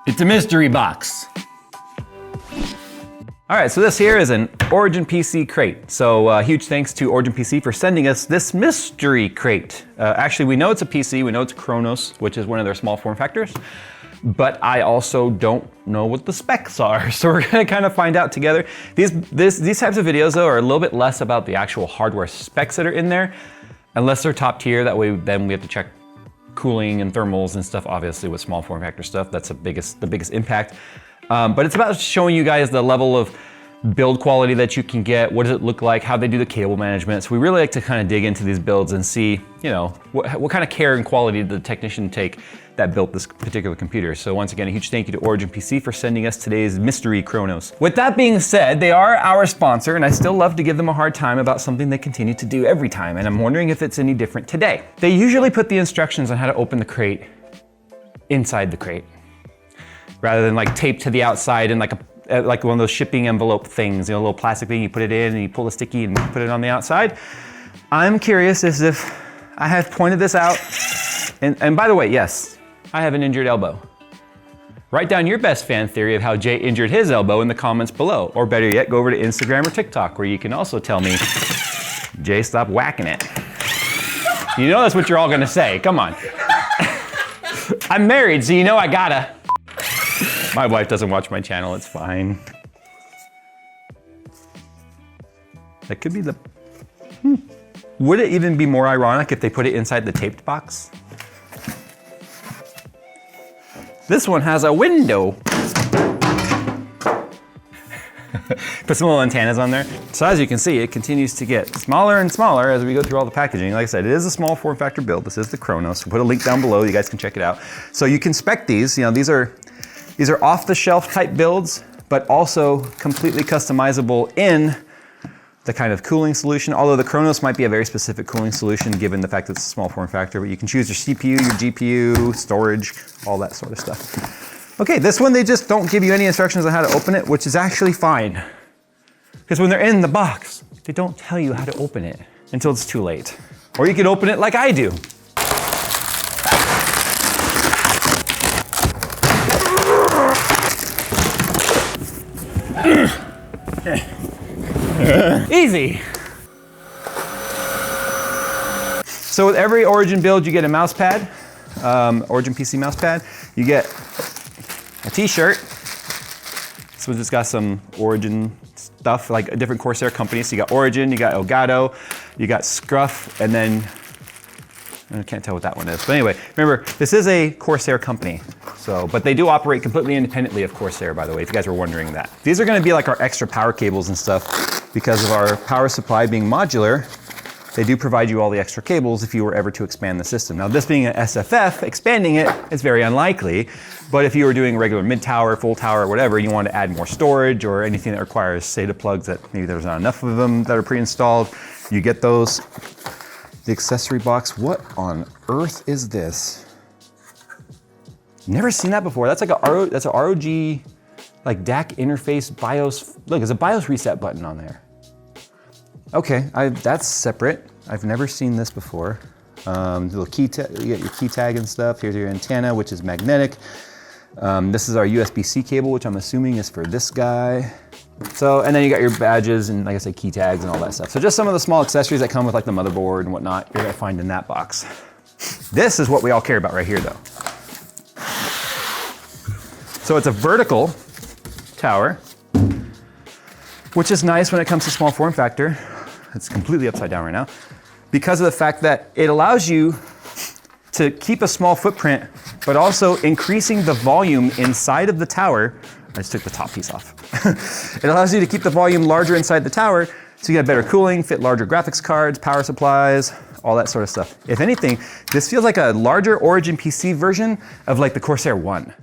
It's a mystery box. All right, so this here is an Origin PC crate. So huge thanks to Origin PC for sending us this mystery crate. Actually, we know it's a PC, we know it's Chronos, which is one of their small form factors, but I also don't know what the specs are. So we're gonna kind of find out together. These types of videos though are a little bit less about the actual hardware specs that are in there, unless they're top tier. That way then we have to check cooling and thermals and stuff, obviously with small form factor stuff. That's the biggest impact. But it's about showing you guys the level of build quality that you can get, what does it look like, how they do the cable management. So we really like to kind of dig into these builds and see, you know, what kind of care and quality did the technician take that built this particular computer. So once again, a huge thank you to Origin PC for sending us today's mystery Chronos. With that being said, they are our sponsor, and I still love to give them a hard time about something they continue to do every time, and I'm wondering if it's any different today. They usually put the instructions on how to open the crate inside the crate, rather than like taped to the outside and like one of those shipping envelope things, you know, a little plastic thing, you put it in and you pull the sticky and put it on the outside. I'm curious as if I have pointed this out, and by the way, yes, I have an injured elbow. Write down your best fan theory of how Jay injured his elbow in the comments below, or better yet, go over to Instagram or TikTok where you can also tell me, Jay, stop whacking it. You know that's what you're all gonna say, come on. I'm married, so you know I gotta. My wife doesn't watch my channel, it's fine. That could be the, Would it even be more ironic if they put it inside the taped box? This one has a window. Put some little antennas on there. So as you can see, it continues to get smaller and smaller as we go through all the packaging. Like I said, it is a small form factor build. This is the Chronos. We'll put a link down below, you guys can check it out. So you can spec these, you know, these are off-the-shelf type builds, but also completely customizable in the kind of cooling solution, although the Chronos might be a very specific cooling solution given the fact that it's a small form factor, but you can choose your CPU, your GPU, storage, all that sort of stuff. Okay, this one they just don't give you any instructions on how to open it, which is actually fine. Because when they're in the box, they don't tell you how to open it until it's too late. Or you could open it like I do. Easy. So with every Origin build, you get a mouse pad, Origin PC mouse pad. You get a t-shirt. So it's got some Origin stuff, like different Corsair companies. So you got Origin, you got Elgato, you got Scruff, and then, I can't tell what that one is. But anyway, remember, this is a Corsair company. So, but they do operate completely independently of Corsair, by the way, if you guys were wondering that. These are gonna be like our extra power cables and stuff. Because of our power supply being modular, they do provide you all the extra cables if you were ever to expand the system. Now this being an SFF, expanding it is very unlikely, but if you were doing regular mid-tower, full tower, whatever, you want to add more storage or anything that requires SATA plugs that maybe there's not enough of them that are pre-installed, you get those. The accessory box, what on earth is this? Never seen that before. That's like that's a ROG, like DAC interface BIOS. Look, there's a BIOS reset button on there. Okay, that's separate. I've never seen this before. Little key tag, you get your key tag and stuff. Here's your antenna, which is magnetic. This is our USB-C cable, which I'm assuming is for this guy. So, and then you got your badges and, like I said, key tags and all that stuff. So just some of the small accessories that come with like the motherboard and whatnot, you're gonna find in that box. This is what we all care about right here though. So it's a vertical tower, which is nice when it comes to small form factor. It's completely upside down right now because of the fact that it allows you to keep a small footprint, but also increasing the volume inside of the tower. I just took the top piece off. It allows you to keep the volume larger inside the tower so you get better cooling, fit larger graphics cards, power supplies, all that sort of stuff. If anything, this feels like a larger Origin PC version of like the Corsair One.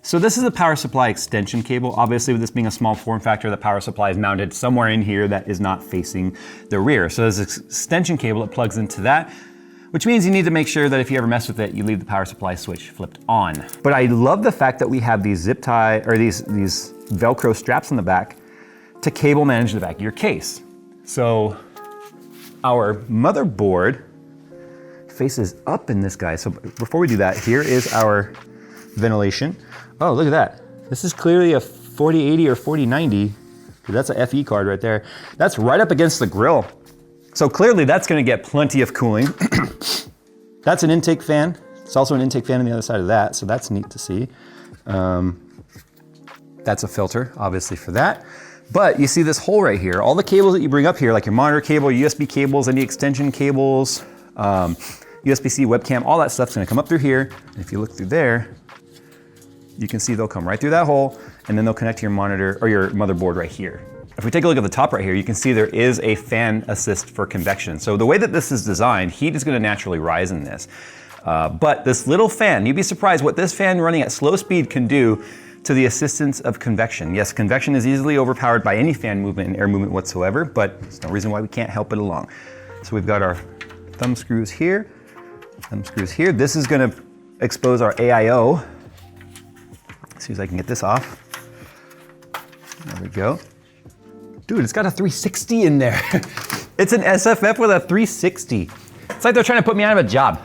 So this is a power supply extension cable. Obviously with this being a small form factor, the power supply is mounted somewhere in here that is not facing the rear. So there's an extension cable that plugs into that, which means you need to make sure that if you ever mess with it, you leave the power supply switch flipped on. But I love the fact that we have these zip tie, or these Velcro straps on the back to cable manage the back of your case. So our motherboard faces up in this guy. So before we do that, here is our ventilation. Oh, look at that. This is clearly a 4080 or 4090. That's a FE card right there. That's right up against the grill. So clearly that's gonna get plenty of cooling. That's an intake fan. It's also an intake fan on the other side of that, so that's neat to see. That's a filter, obviously, for that. But you see this hole right here. All the cables that you bring up here, like your monitor cable, USB cables, any extension cables, USB-C webcam, all that stuff's gonna come up through here. And if you look through there, you can see they'll come right through that hole, and then they'll connect to your monitor or your motherboard right here. If we take a look at the top right here, you can see there is a fan assist for convection. So the way that this is designed, heat is gonna naturally rise in this. But this little fan, you'd be surprised what this fan running at slow speed can do to the assistance of convection. Yes, convection is easily overpowered by any fan movement and air movement whatsoever, but there's no reason why we can't help it along. So we've got our thumb screws here, This is gonna expose our AIO. As soon as I can get this off. There we go. Dude, it's got a 360 in there. It's an SFF with a 360. It's like they're trying to put me out of a job.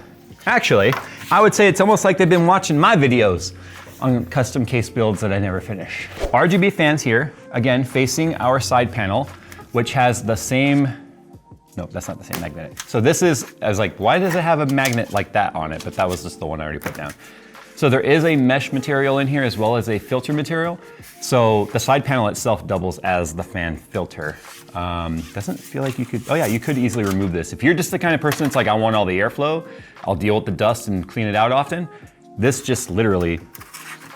Actually, I would say it's almost like they've been watching my videos on custom case builds that I never finish. RGB fans here, again, facing our side panel, which has the same, no, that's not the same magnetic. So this is, I was like, why does it have a magnet like that on it? But that was just the one I already put down. So there is a mesh material in here as well as a filter material. So the side panel itself doubles as the fan filter. Doesn't feel like you could, oh yeah, you could easily remove this. If you're just the kind of person that's like, I want all the airflow, I'll deal with the dust and clean it out often. This just literally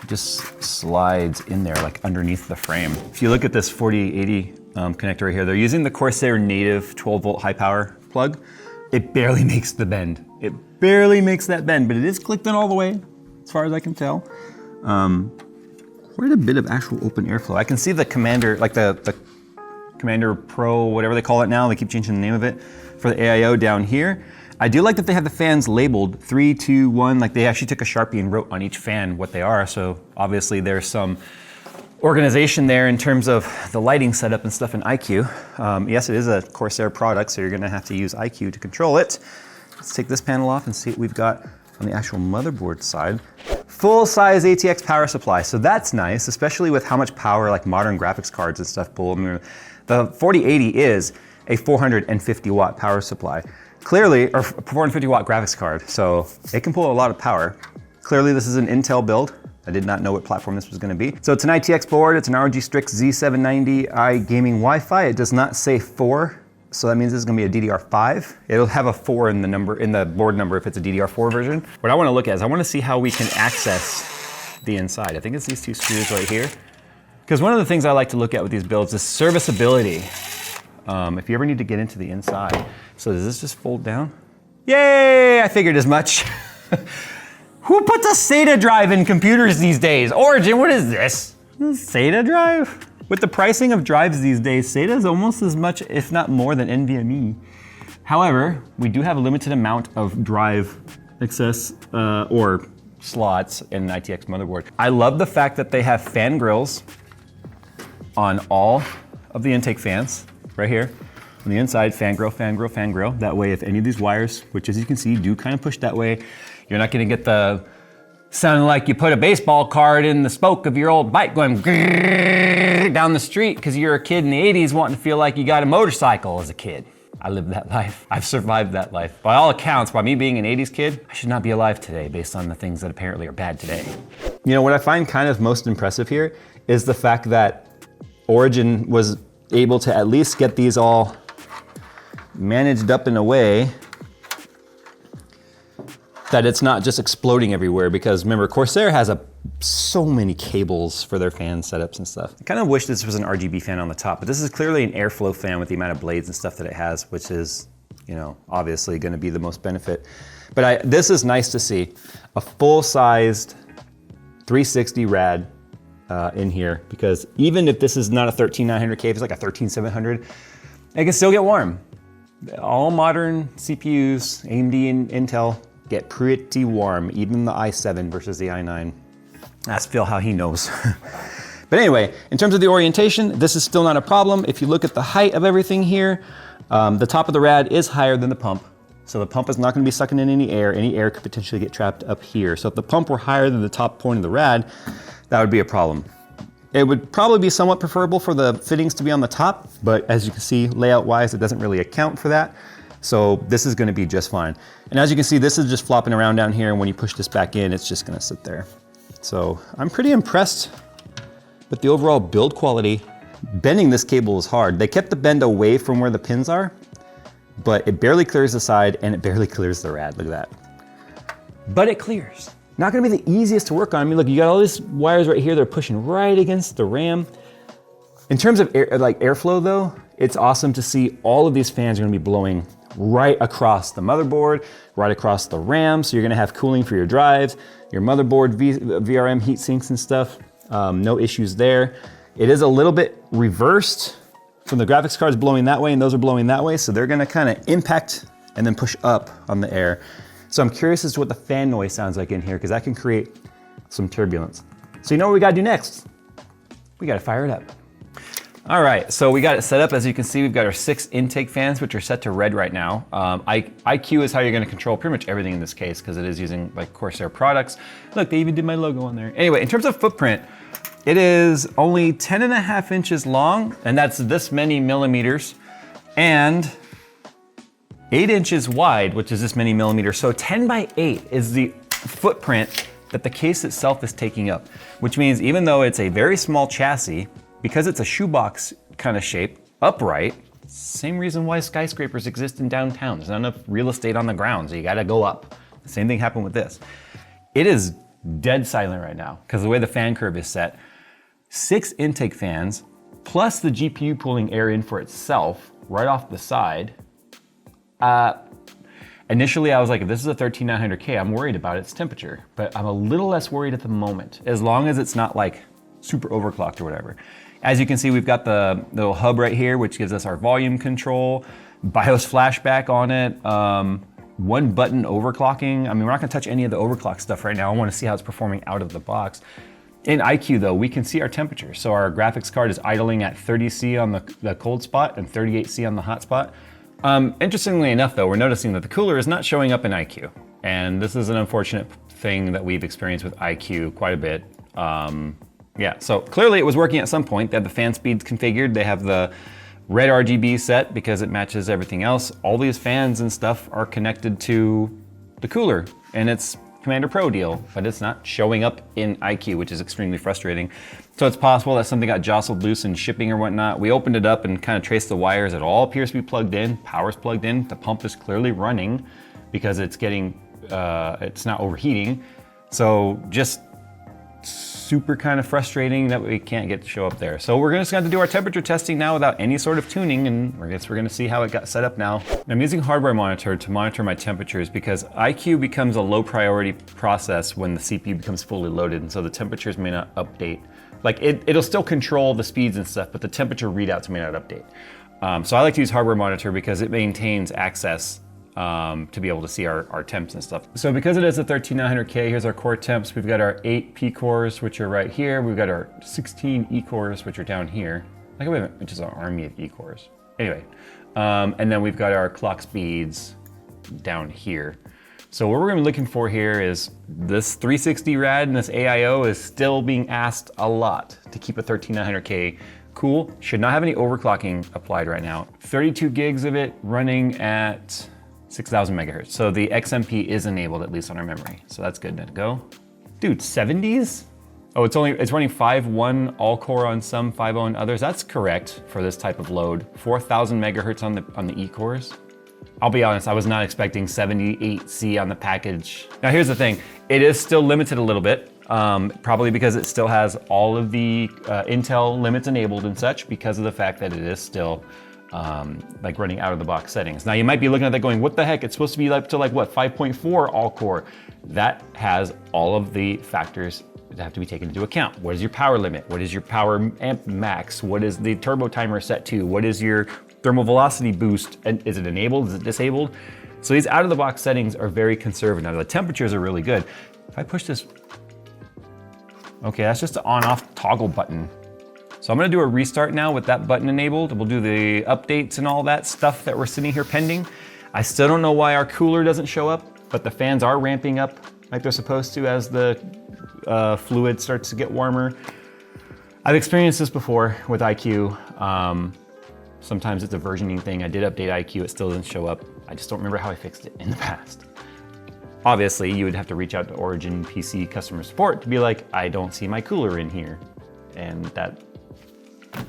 just slides in there like underneath the frame. If you look at this 4080 connector right here, they're using the Corsair native 12 volt high power plug. It barely makes the bend. It barely makes that bend, but it is clicked in all the way, as far as I can tell. Quite a bit of actual open airflow. I can see the Commander, like the Commander Pro, whatever they call it now, they keep changing the name of it, for the AIO down here. I do like that they have the fans labeled 3, 2, 1, like they actually took a Sharpie and wrote on each fan what they are, so obviously there's some organization there in terms of the lighting setup and stuff in iCUE. Yes, it is a Corsair product, so you're gonna have to use iCUE to control it. Let's take this panel off and see what we've got on the actual motherboard side. Full-size ATX power supply, so that's nice, especially with how much power like modern graphics cards and stuff pull. I mean, the 4080 is a 450 watt power supply. Clearly, or 450 watt graphics card, so it can pull a lot of power. Clearly this is an Intel build. I did not know what platform this was gonna be. So it's an ITX board, it's an ROG Strix Z790i gaming Wi-Fi. It does not say 4, so that means this is gonna be a DDR5. It'll have a 4 in the number, in the board number if it's a DDR4 version. What I wanna look at is I wanna see how we can access the inside. I think it's these two screws right here. Because one of the things I like to look at with these builds is serviceability. If you ever need to get into the inside. So does this just fold down? Yay, I figured as much. Who puts a SATA drive in computers these days? Origin, what is this? SATA drive? With the pricing of drives these days, SATA is almost as much, if not more, than NVMe. However, we do have a limited amount of drive access or slots in an ITX motherboard. I love the fact that they have fan grills on all of the intake fans, right here. On the inside, fan grill, fan grill, fan grill. That way, if any of these wires, which as you can see, do kind of push that way, you're not gonna get the sounding like you put a baseball card in the spoke of your old bike going down the street because you're a kid in the 80s wanting to feel like you got a motorcycle as a kid. I lived that life. I've survived that life. By all accounts, by me being an 80s kid, I should not be alive today based on the things that apparently are bad today. You know, what I find kind of most impressive here is the fact that Origin was able to at least get these all managed up in a way that it's not just exploding everywhere, because remember, Corsair has so many cables for their fan setups and stuff. I kind of wish this was an RGB fan on the top, but this is clearly an airflow fan with the amount of blades and stuff that it has, which is, you know, obviously gonna be the most benefit. But this is nice to see, a full-sized 360 rad in here, because even if this is not a 13900K, if it's like a 13700, it can still get warm. All modern CPUs, AMD and Intel, get pretty warm, even the i7 versus the i9. Ask Phil how he knows. But anyway, in terms of the orientation, this is still not a problem. If you look at the height of everything here, the top of the rad is higher than the pump. So the pump is not going to be sucking in any air. Any air could potentially get trapped up here. So if the pump were higher than the top point of the rad, that would be a problem. It would probably be somewhat preferable for the fittings to be on the top, but as you can see, layout-wise, it doesn't really account for that. So this is going to be just fine. And as you can see, this is just flopping around down here, and when you push this back in, it's just going to sit there. So I'm pretty impressed with the overall build quality. Bending this cable is hard. They kept the bend away from where the pins are, but it barely clears the side and it barely clears the rad. Look at that. But it clears. Not gonna be the easiest to work on. I mean, look, you got all these wires right here that are pushing right against the RAM. In terms of airflow though, it's awesome to see all of these fans are gonna be blowing right across the motherboard, right across the RAM. So you're gonna have cooling for your drives, your motherboard VRM heat sinks and stuff. No issues there. It is a little bit reversed from the graphics cards blowing that way and those are blowing that way. So they're gonna kind of impact and then push up on the air. So I'm curious as to what the fan noise sounds like in here because that can create some turbulence. So you know what we gotta do next? We gotta fire it up. All right, so we got it set up. As you can see, we've got our 6 intake fans, which are set to red right now. IQ is how you're gonna control pretty much everything in this case because it is using like Corsair products. Look, they even did my logo on there. Anyway, in terms of footprint, it is only 10.5 inches long, and that's this many millimeters, and 8 inches wide, which is this many millimeters. So 10 by 8 is the footprint that the case itself is taking up, which means even though it's a very small chassis, because it's a shoebox kind of shape, upright, same reason why skyscrapers exist in downtown. There's not enough real estate on the ground, so you gotta go up. The same thing happened with this. It is dead silent right now because the way the fan curve is set. 6 intake fans, plus the GPU pulling air in for itself right off the side. Initially I was like, if this is a 13900K, I'm worried about its temperature, but I'm a little less worried at the moment, as long as it's not like super overclocked or whatever. As you can see, we've got the little hub right here, which gives us our volume control, BIOS flashback on it, 1 button overclocking. I mean, we're not gonna touch any of the overclock stuff right now. I wanna see how it's performing out of the box. In IQ though, we can see our temperature. So our graphics card is idling at 30C on the cold spot and 38C on the hot spot. Interestingly enough though, we're noticing that the cooler is not showing up in IQ. And this is an unfortunate thing that we've experienced with IQ quite a bit. Yeah, so clearly it was working at some point. They have the fan speeds configured. They have the red RGB set because it matches everything else. All these fans and stuff are connected to the cooler and it's Commander Pro deal, but it's not showing up in IQ, which is extremely frustrating. So it's possible that something got jostled loose in shipping or whatnot. We opened it up and kind of traced the wires. It all appears to be plugged in. Power's plugged in. The pump is clearly running because it's getting, it's not overheating. So just super kind of frustrating that we can't get to show up there. So we're just going to do our temperature testing now without any sort of tuning, and I guess we're going to see how it got set up now. I'm using hardware monitor to monitor my temperatures because IQ becomes a low priority process when the CPU becomes fully loaded, and so the temperatures may not update. Like it'll still control the speeds and stuff, but the temperature readouts may not update. So I like to use hardware monitor because it maintains access to be able to see our temps and stuff. So because it is a 13900K, here's our core temps. We've got our 8 P cores, which are right here. We've got our 16 E cores, which are down here. Like, wait a minute, which is an army of E cores. Anyway, and then we've got our clock speeds down here. So what we're gonna be looking for here is this 360 rad and this AIO is still being asked a lot to keep a 13900K cool. Should not have any overclocking applied right now. 32 gigs of it running at 6,000 megahertz. So the XMP is enabled, at least on our memory. So that's good to go. Dude, 70s? Oh, it's running 5.1 all core on some, 5.0 on others. That's correct for this type of load. 4,000 megahertz on the E cores. I'll be honest, I was not expecting 78C on the package. Now here's the thing, it is still limited a little bit, probably because it still has all of the Intel limits enabled and such because of the fact that it is still like running out of the box settings. Now you might be looking at that going, what the heck? It's supposed to be up to like what, 5.4 all core. That has all of the factors that have to be taken into account. What is your power limit? What is your power amp max? What is the turbo timer set to? What is your thermal velocity boost? And is it enabled? Is it disabled? So these out of the box settings are very conservative. Now the temperatures are really good. If I push this, okay, that's just the on off toggle button. So I'm gonna do a restart now with that button enabled. We'll do the updates and all that stuff that we're sitting here pending. I still don't know why our cooler doesn't show up, but the fans are ramping up like they're supposed to as the fluid starts to get warmer. I've experienced this before with iCUE. Sometimes it's a versioning thing. I did update iCUE, it still doesn't show up. I just don't remember how I fixed it in the past. Obviously, you would have to reach out to Origin PC customer support to be like, I don't see my cooler in here. And that,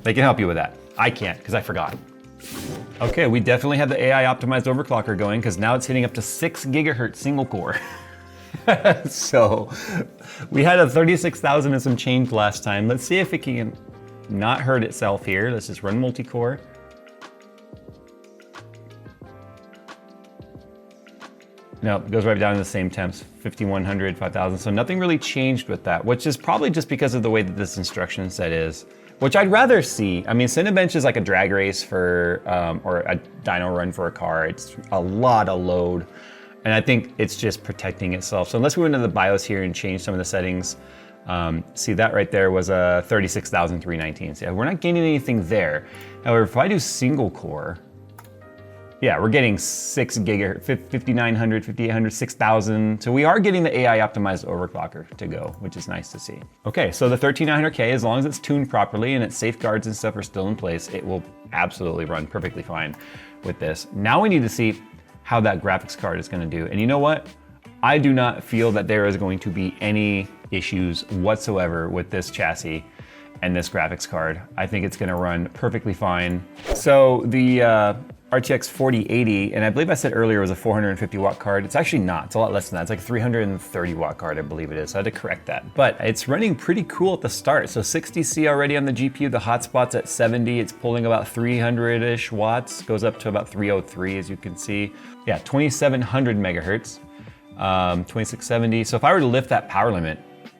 they can help you with that. I can't, because I forgot. Okay, we definitely have the AI optimized overclocker going because now it's hitting up to 6 gigahertz single core. So we had a 36,000 and some change last time. Let's see if it can not hurt itself here. Let's just run multi-core. No, it goes right down to the same temps, 5100, 5000. So nothing really changed with that, which is probably just because of the way that this instruction set is, which I'd rather see. I mean, Cinebench is like a drag race for, or a dyno run for a car. It's a lot of load. And I think it's just protecting itself. So unless we went into the BIOS here and changed some of the settings, see that right there was a 36,319. So yeah, we're not gaining anything there. However, if I do single core, yeah, we're getting 6 gigahertz, 5,900, 5,800, 6,000. So we are getting the AI optimized overclocker to go, which is nice to see. Okay, so the 13900K, as long as it's tuned properly and its safeguards and stuff are still in place, it will absolutely run perfectly fine with this. Now we need to see how that graphics card is gonna do. And you know what? I do not feel that there is going to be any issues whatsoever with this chassis and this graphics card. I think it's gonna run perfectly fine. So the RTX 4080, and I believe I said earlier it was a 450 watt card. It's actually not, it's a lot less than that. It's like a 330 watt card, I believe it is. So I had to correct that. But it's running pretty cool at the start. So 60C already on the GPU, the hotspot's at 70. It's pulling about 300-ish watts, goes up to about 303 as you can see. Yeah, 2700 megahertz, 2670. So if I were to lift that power limit,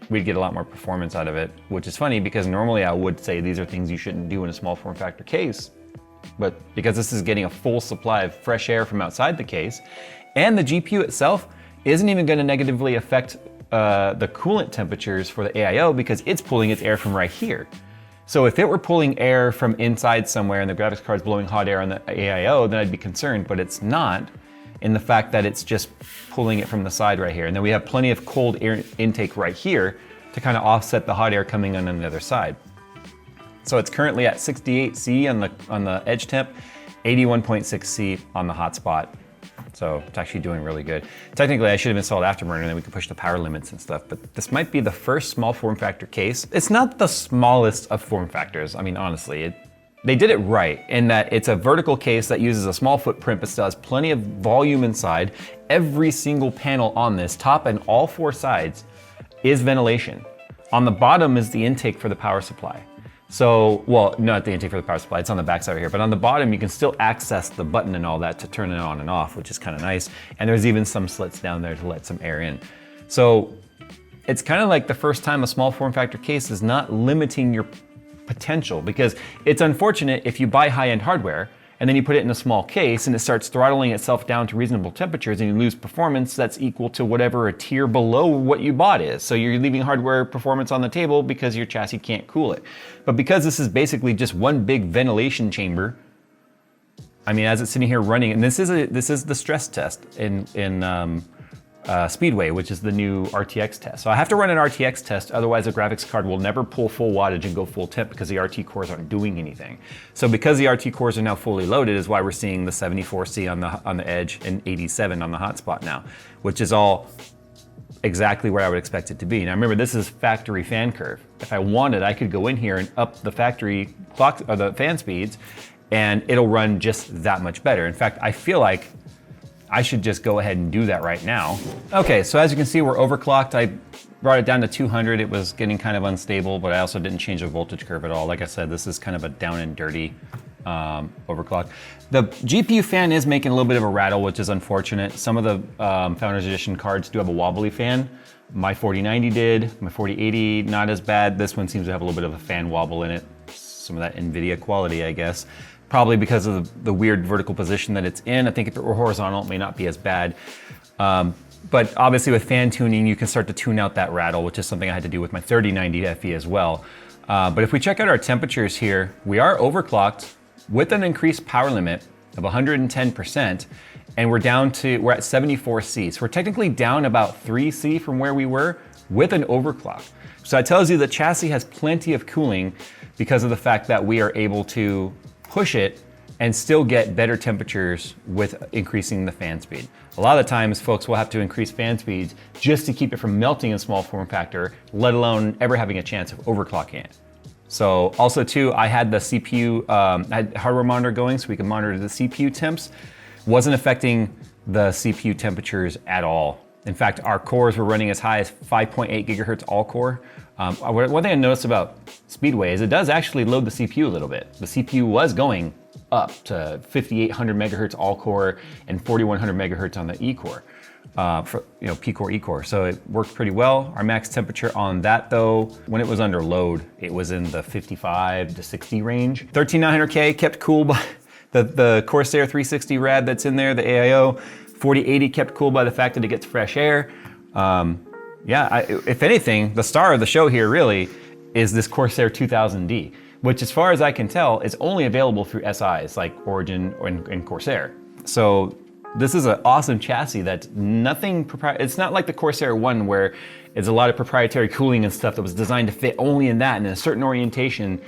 we'd get a lot more performance out of it, which is funny because normally I would say these are things you shouldn't do in a small form factor case. But because this is getting a full supply of fresh air from outside the case, and the GPU itself isn't even going to negatively affect the coolant temperatures for the AIO because it's pulling its air from right here. So if it were pulling air from inside somewhere and the graphics card's blowing hot air on the AIO, then I'd be concerned, but it's not, in the fact that it's just pulling it from the side right here. And then we have plenty of cold air intake right here to kind of offset the hot air coming in on the other side. So it's currently at 68C on the edge temp, 81.6C on the hotspot. So it's actually doing really good. Technically, I should have installed Afterburner and then we could push the power limits and stuff, but this might be the first small form factor case. It's not the smallest of form factors. I mean, honestly, they did it right in that it's a vertical case that uses a small footprint but still has plenty of volume inside. Every single panel on this, top and all 4 sides, is ventilation. On the bottom is the intake for the power supply. So, well, not the intake for the power supply, it's on the back side right here, but on the bottom you can still access the button and all that to turn it on and off, which is kind of nice. And there's even some slits down there to let some air in. So it's kind of like the first time a small form factor case is not limiting your potential, because it's unfortunate if you buy high-end hardware and then you put it in a small case and it starts throttling itself down to reasonable temperatures and you lose performance that's equal to whatever a tier below what you bought is. So you're leaving hardware performance on the table because your chassis can't cool it. But because this is basically just one big ventilation chamber, I mean, as it's sitting here running, and this is the stress test in Speedway, which is the new RTX test. So I have to run an RTX test, otherwise the graphics card will never pull full wattage and go full temp because the RT cores aren't doing anything. So because the RT cores are now fully loaded is why we're seeing the 74C on the edge and 87 on the hotspot now, which is all exactly where I would expect it to be. Now remember, this is factory fan curve. If I wanted, I could go in here and up the factory clock or the fan speeds and it'll run just that much better. In fact, I feel like I should just go ahead and do that right now. Okay, so as you can see, we're overclocked. I brought it down to 200. It was getting kind of unstable, but I also didn't change the voltage curve at all. Like I said, this is kind of a down and dirty overclock. The GPU fan is making a little bit of a rattle, which is unfortunate. Some of the Founders Edition cards do have a wobbly fan. My 4090 did, my 4080, not as bad. This one seems to have a little bit of a fan wobble in it. Some of that NVIDIA quality, I guess. Probably because of the weird vertical position that it's in. I think if it were horizontal, it may not be as bad. But obviously with fan tuning, you can start to tune out that rattle, which is something I had to do with my 3090 FE as well. But if we check out our temperatures here, we are overclocked with an increased power limit of 110%. and we're at 74C. So we're technically down about 3C from where we were with an overclock. So that tells you the chassis has plenty of cooling because of the fact that we are able to push it and still get better temperatures with increasing the fan speed. A lot of the times folks will have to increase fan speeds just to keep it from melting in small form factor, let alone ever having a chance of overclocking it. So also too, I had the CPU, I had hardware monitor going so we can monitor the CPU temps. Wasn't affecting the CPU temperatures at all. In fact, our cores were running as high as 5.8 gigahertz all core. One thing I noticed about Speedway is it does actually load the CPU a little bit. The CPU was going up to 5800 megahertz all core and 4100 megahertz on the E-core, for P-core, E-core. So it worked pretty well. Our max temperature on that though, when it was under load, it was in the 55 to 60 range. 13900K kept cool by the Corsair 360 rad that's in there, the AIO. 4080 kept cool by the fact that it gets fresh air. If anything, the star of the show here really is this Corsair 2000D, which as far as I can tell is only available through SIs like Origin and Corsair. So this is an awesome chassis that's nothing proprietary. It's not like the Corsair One where it's a lot of proprietary cooling and stuff that was designed to fit only in that and in a certain orientation.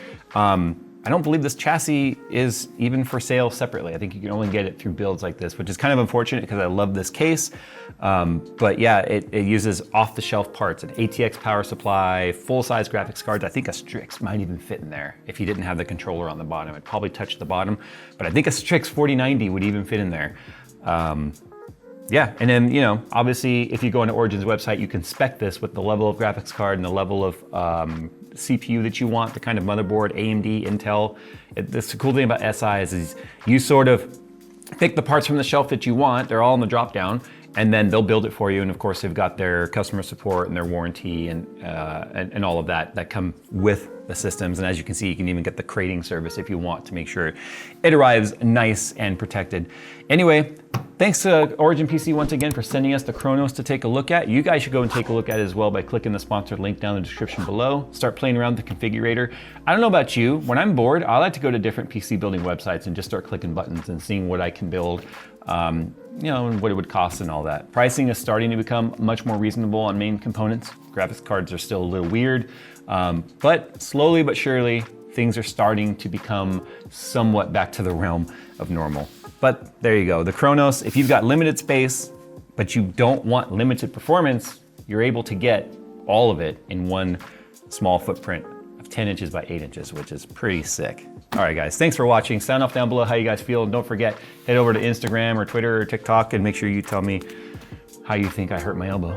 I don't believe this chassis is even for sale separately. I think you can only get it through builds like this, which is kind of unfortunate because I love this case. But yeah, it uses off-the-shelf parts, an ATX power supply, full-size graphics cards. I think a Strix might even fit in there if you didn't have the controller on the bottom. It'd probably touch the bottom, but I think a Strix 4090 would even fit in there. Yeah, and then, obviously if you go on Origin's website, you can spec this with the level of graphics card and the level of CPU that you want, the kind of motherboard, AMD, Intel. The cool thing about SIs is you sort of pick the parts from the shelf that you want, they're all in the drop down, and then they'll build it for you. And of course, they've got their customer support and their warranty and all of that come with the systems. And as you can see, you can even get the crating service if you want to make sure it arrives nice and protected. Anyway, thanks to Origin PC once again for sending us the Chronos to take a look at. You guys should go and take a look at it as well by clicking the sponsored link down in the description below. Start playing around with the configurator. I don't know about you, when I'm bored, I like to go to different PC building websites and just start clicking buttons and seeing what I can build, and what it would cost and all that. Pricing is starting to become much more reasonable on main components. Graphics cards are still a little weird, but slowly but surely, things are starting to become somewhat back to the realm of normal. But there you go, the Chronos, if you've got limited space, but you don't want limited performance, you're able to get all of it in one small footprint of 10 inches by 8 inches, which is pretty sick. All right, guys, thanks for watching. Sound off down below how you guys feel. And don't forget, head over to Instagram or Twitter or TikTok and make sure you tell me how you think I hurt my elbow.